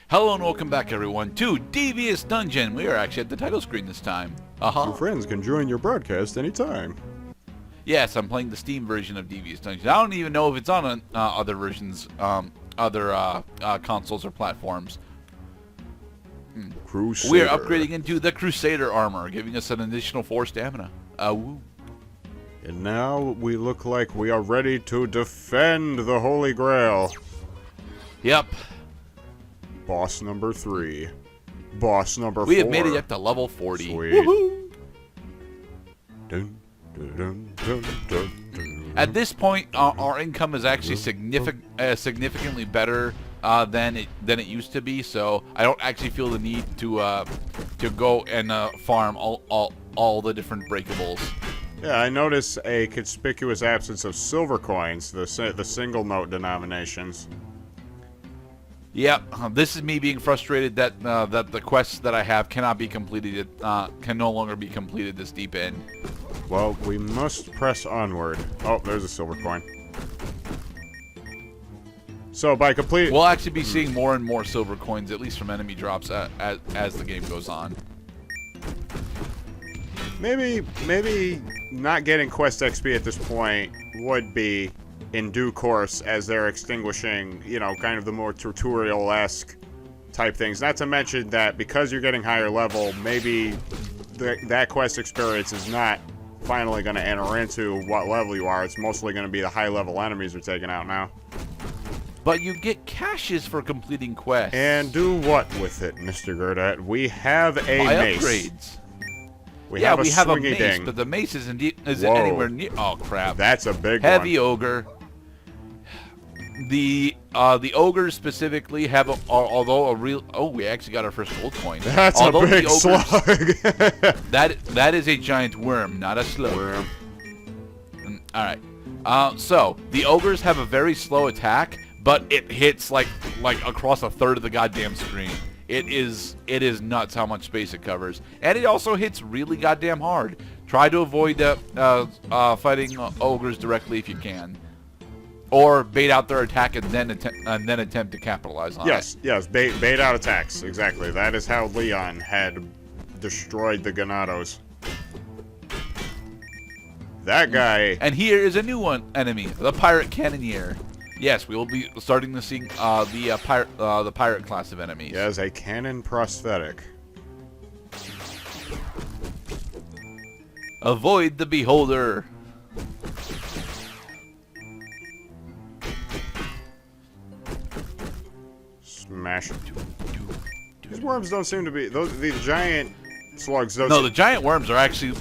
Hello and welcome back, everyone, to Devious Dungeon. We are actually at the title screen this time. Your friends can join your broadcast anytime. Yes, I'm playing the Steam version of Devious Dungeon. I don't even know if it's on other versions, other consoles or platforms. Crusader. We are upgrading into the Crusader armor, giving us an additional 4 stamina. Woo. And now we look like we are ready to defend the Holy Grail. Yep. Boss number 3. Boss number 4. We have made it up to level 40. Sweet. Woohoo. Dun, dun, dun, dun, dun, dun. At this point, our income is actually significantly better than it used to be. So I don't actually feel the need to go and farm all the different breakables. Yeah, I notice a conspicuous absence of silver coins, the single note denominations. Yep, this is me being frustrated that that the quests that I have cannot be completed, can no longer be completed this deep in. Well, we must press onward. Oh, there's a silver coin. So by completing... We'll actually be seeing more and more silver coins, at least from enemy drops, as the game goes on. Maybe not getting quest XP at this point would be in due course as they're extinguishing, you know, kind of the more tutorial-esque type things. Not to mention that because you're getting higher level, maybe that quest experience is not finally going to enter into what level you are. It's mostly going to be the high-level enemies you're taking out now. But you get caches for completing quests. And do what with it, Mr. Gurdat? We have a mace. Upgrades. We have a swingy mace, ding. but the mace isn't anywhere near. Oh crap! That's a big Heavy one. ogre. The ogres specifically have, although a real. Oh, we actually got our first gold coin. That's although a big ogres, slug. that is a giant worm, not a slug. Worm. All right. So the ogres have a very slow attack, but it hits like across a third of the goddamn screen. It is nuts how much space it covers, and it also hits really goddamn hard. Try to avoid fighting ogres directly if you can, or bait out their attack and then attempt to capitalize on it. Yes, bait out attacks. Exactly. That is how Leon had destroyed the Ganados. That guy. And here is a new enemy, the pirate cannoneer. Yes, we will be starting to see the pirate class of enemies. Yes, a cannon prosthetic. Avoid the beholder. Smash. These worms don't seem to be the giant slugs. Don't No, the giant worms are actually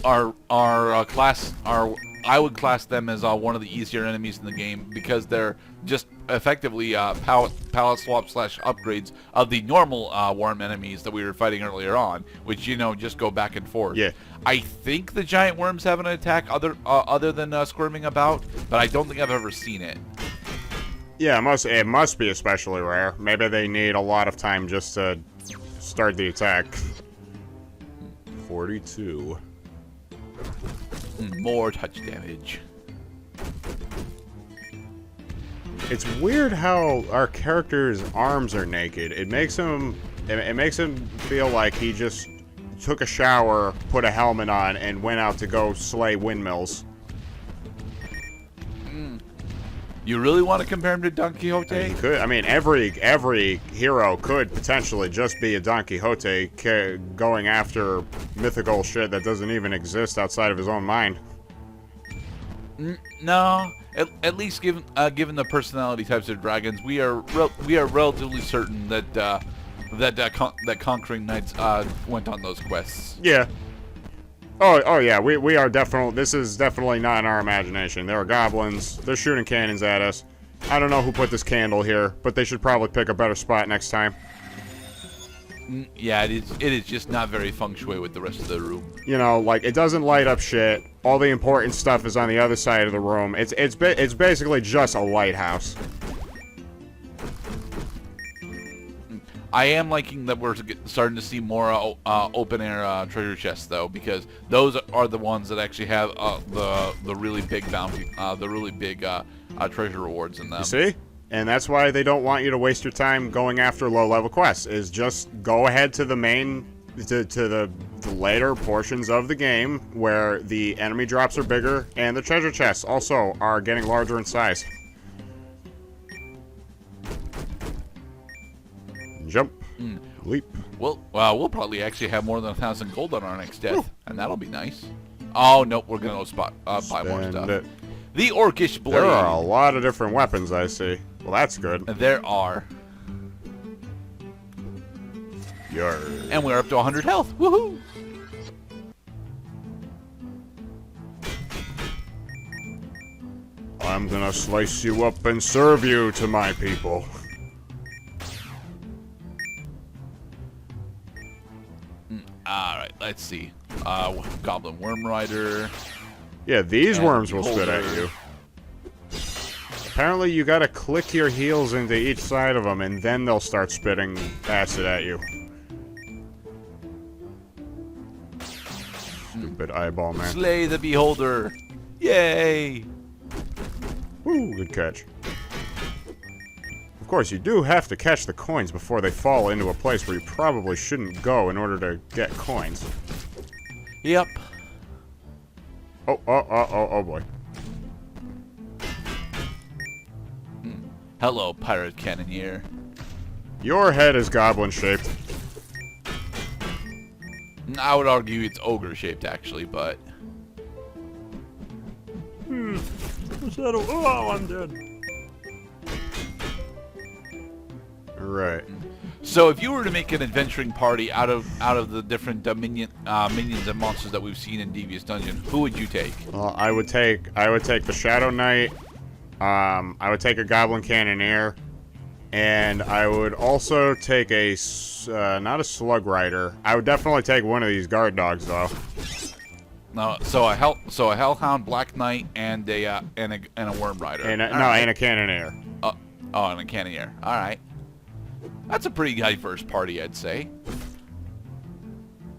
I would class them as one of the easier enemies in the game because they're just effectively palette swap / upgrades of the normal worm enemies that we were fighting earlier on, which, you know, just go back and forth. Yeah. I think the giant worms have an attack other than squirming about, but I don't think I've ever seen it. Yeah, it must be especially rare. Maybe they need a lot of time just to start the attack. 42. More touch damage. It's weird how our character's arms are naked. It makes him feel like he just took a shower, put a helmet on, and went out to go slay windmills. You really want to compare him to Don Quixote? He could. I mean, every hero could potentially just be a Don Quixote going after mythical shit that doesn't even exist outside of his own mind. No, at least given the personality types of dragons, we are relatively certain that conquering knights went on those quests. Yeah. Oh yeah, we are definitely, this is definitely not in our imagination. There are goblins, they're shooting cannons at us. I don't know who put this candle here, but they should probably pick a better spot next time. Yeah, it is just not very feng shui with the rest of the room. You know, like, it doesn't light up shit. All the important stuff is on the other side of the room. It's basically just a lighthouse. I am liking that we're starting to see more open-air treasure chests, though, because those are the ones that actually have the really big bounty, the really big treasure rewards in them. You see? And that's why they don't want you to waste your time going after low-level quests, is just go ahead to the main, to the later portions of the game where the enemy drops are bigger and the treasure chests also are getting larger in size. Jump. Leap. Well, we'll probably actually have more than 1,000 gold on our next death, and that'll be nice. Oh, nope, we're going to go buy more stuff. It. The Orcish Blade. There are a lot of different weapons, I see. Well, that's good. There are. Yarr. And we're up to 100 health. Woohoo! I'm gonna slice you up and serve you to my people. Alright, let's see. Goblin Worm Rider. Yeah, these And worms will spit beholder. at you. Apparently, you gotta click your heels into each side of them, and then they'll start spitting acid at you. Stupid eyeball man. Slay the Beholder. Yay! Woo, good catch. Of course, you do have to catch the coins before they fall into a place where you probably shouldn't go in order to get coins. Yep. Oh boy. Hello, Pirate Cannoneer. Your head is goblin-shaped. I would argue it's ogre-shaped, actually, but... Oh, I'm dead. Alright. So if you were to make an adventuring party out of the different minions and monsters that we've seen in Devious Dungeon, who would you take? Well, I would take the Shadow Knight. I would take a Goblin Cannoneer, and I would also take a not a Slug Rider. I would definitely take one of these guard dogs though. No, so a Hellhound, Black Knight, and a Worm Rider. And All right. and a Cannoneer. And a Cannoneer. All right, that's a pretty diverse party, I'd say.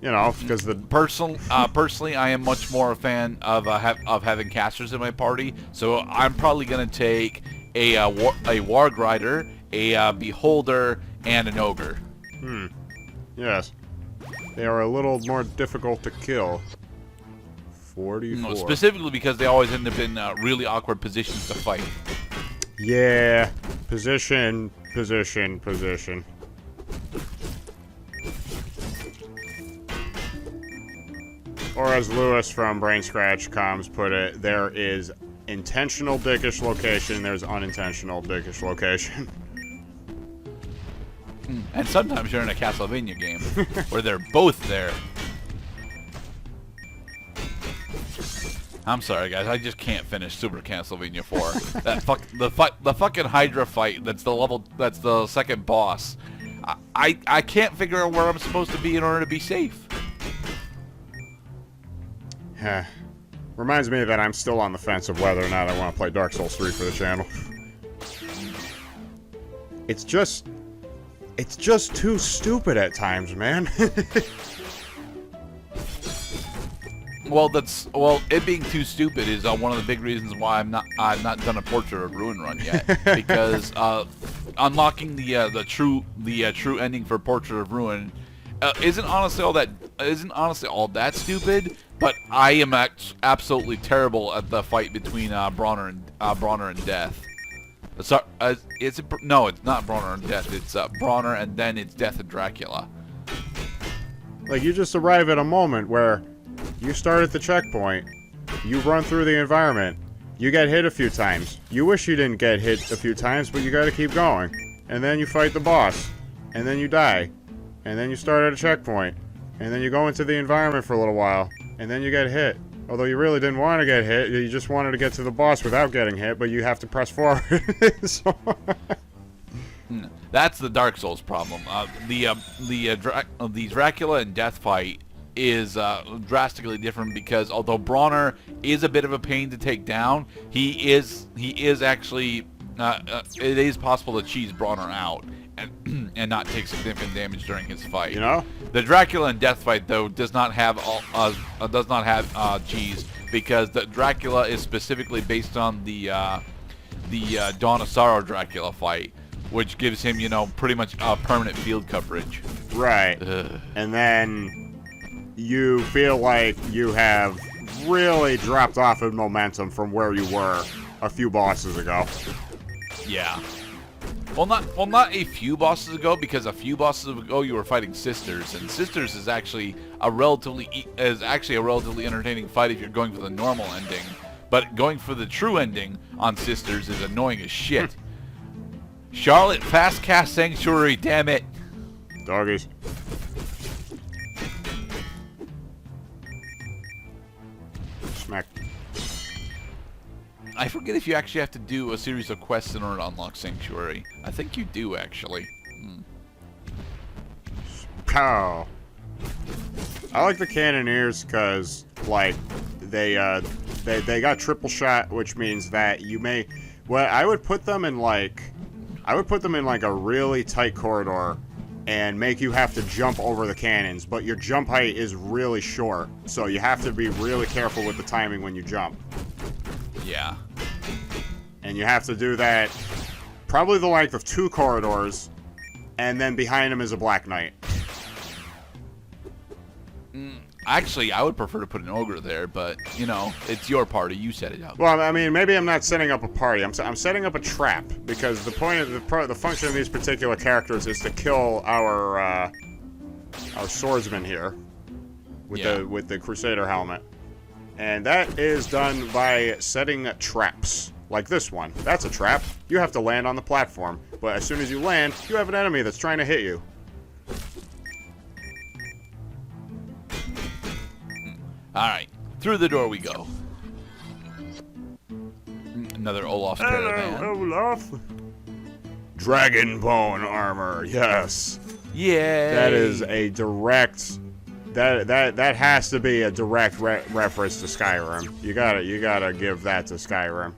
You know, because the Personally, I am much more a fan of having casters in my party, so I'm probably gonna take a Warg Rider, a Beholder, and an Ogre. yes, they are a little more difficult to kill. 44. No, specifically because they always end up in really awkward positions to fight. Yeah, position. Or as Lewis from Brain Scratch Comms put it, there is intentional dickish location, there's unintentional dickish location. And sometimes you're in a Castlevania game where they're both there. I'm sorry, guys. I just can't finish Super Castlevania 4. The fucking Hydra fight. That's the second boss. I can't figure out where I'm supposed to be in order to be safe. Reminds me that I'm still on the fence of whether or not I want to play Dark Souls 3 for the channel. It's just too stupid at times, man. Well, it being too stupid is one of the big reasons why I've not done a Portrait of Ruin run yet, because unlocking the true ending for Portrait of Ruin isn't honestly all that stupid. But I am absolutely terrible at the fight between Bronner and Death. Sorry, it's not Bronner and Death. It's Bronner and then it's Death and Dracula. Like, you just arrive at a moment where you start at the checkpoint, you run through the environment, you get hit a few times. You wish you didn't get hit a few times, but you gotta keep going. And then you fight the boss, and then you die, and then you start at a checkpoint, and then you go into the environment for a little while, and then you get hit. Although you really didn't want to get hit, you just wanted to get to the boss without getting hit, but you have to press forward. So That's the Dark Souls problem. The Dracula and Death fight is drastically different because although Bronner is a bit of a pain to take down, he is actually it is possible to cheese Bronner out and not take significant damage during his fight. You know, the Dracula and Death fight though does not have cheese because the Dracula is specifically based on the the Dawn of Sorrow Dracula fight, which gives him, you know, pretty much permanent field coverage. Right. Ugh. And then you feel like you have really dropped off in momentum from where you were a few bosses ago. Yeah. Well, not a few bosses ago, because a few bosses ago you were fighting Sisters, and Sisters is actually a relatively entertaining fight if you're going for the normal ending. But going for the true ending on Sisters is annoying as shit. Charlotte, fast cast Sanctuary, damn it. Doggies. Smack. I forget if you actually have to do a series of quests in order to unlock Sanctuary. I think you do, actually. Pow. I like the Cannoneers because, like, they got triple shot, which means that you may... Well, I would put them in, like a really tight corridor and make you have to jump over the cannons, but your jump height is really short, so you have to be really careful with the timing when you jump. Yeah. And you have to do that probably the length of 2 corridors, and then behind them is a Black Knight. Actually, I would prefer to put an ogre there, but, you know, it's your party. You set it up. Well, I mean, maybe I'm not setting up a party. I'm setting up a trap, because the point of the function of these particular characters is to kill our swordsman here with the Crusader helmet. And that is done by setting traps, like this one. That's a trap. You have to land on the platform, but as soon as you land, you have an enemy that's trying to hit you. Alright, through the door we go. Another Olaf's caravan. Hello, Olaf. Dragon bone armor, yes. Yeah. That is a direct... That has to be a direct reference to Skyrim. You gotta give that to Skyrim.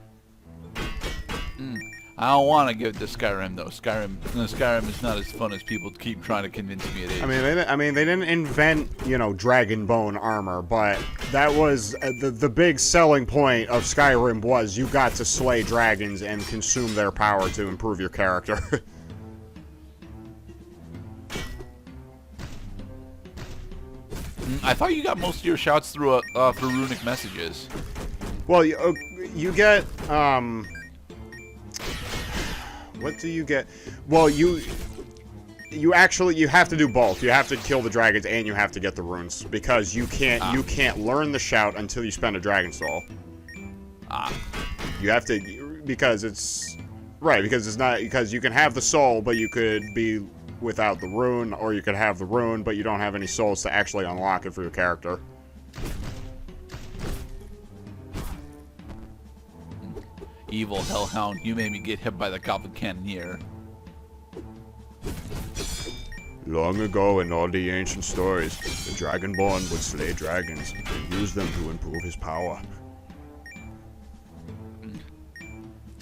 I don't want to give it to Skyrim though. Skyrim is not as fun as people keep trying to convince me it is. I mean, they didn't invent, you know, dragon bone armor, but that was the big selling point of Skyrim was you got to slay dragons and consume their power to improve your character. I thought you got most of your shouts through runic messages. Well, you get what do you get? Well, you have to do both. You have to kill the dragons and you have to get the runes, because you can't learn the shout until you spend a dragon soul. You have to, because it's not, because you can have the soul, but you could be without the rune, or you could have the rune, but you don't have any souls to actually unlock it for your character. Evil hellhound, you made me get hit by the Goblin Cannoneer. Long ago in all the ancient stories, the Dragonborn would slay dragons and use them to improve his power.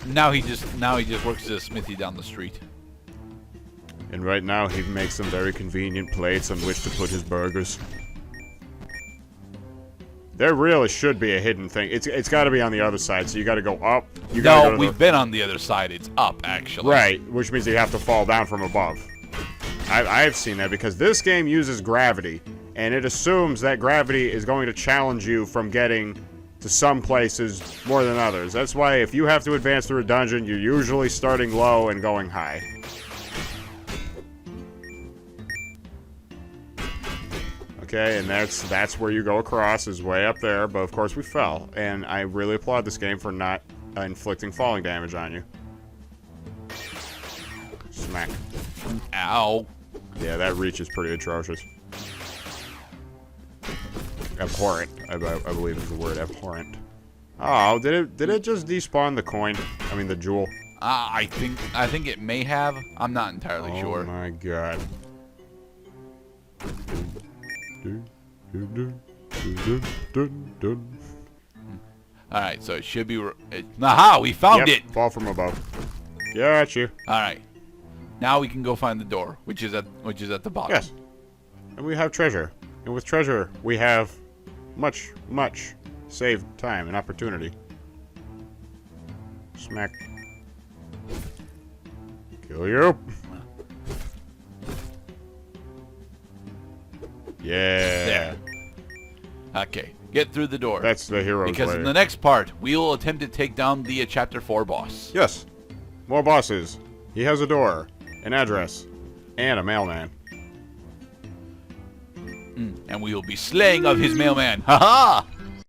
Now he just works at a smithy down the street. And right now he makes some very convenient plates on which to put his burgers. There really should be a hidden thing. It's got to be on the other side, so you got to go up. No, we've been on the other side. It's up, actually. Right, which means you have to fall down from above. I've seen that, because this game uses gravity, and it assumes that gravity is going to challenge you from getting to some places more than others. That's why if you have to advance through a dungeon, you're usually starting low and going high. Okay, and that's where you go across, is way up there, but of course we fell. And I really applaud this game for not inflicting falling damage on you. Smack. Ow. Yeah, that reach is pretty atrocious. Abhorrent, I believe is the word, abhorrent. Oh, did it just despawn the coin? I mean the jewel. I think it may have. I'm not entirely sure. Oh my god. Alright, so it should be... Aha! We found it! Fall from above. Got you. Alright. Now we can go find the door, which is at the bottom. Yes. And we have treasure. And with treasure, we have much, much saved time and opportunity. Smack. Kill you. Yeah. There. Okay, get through the door. That's the hero's Because way. in the next part, we will attempt to take down the Chapter 4 boss. Yes. More bosses. He has a door, an address, and a mailman. And we will be slaying of his mailman. Ha ha!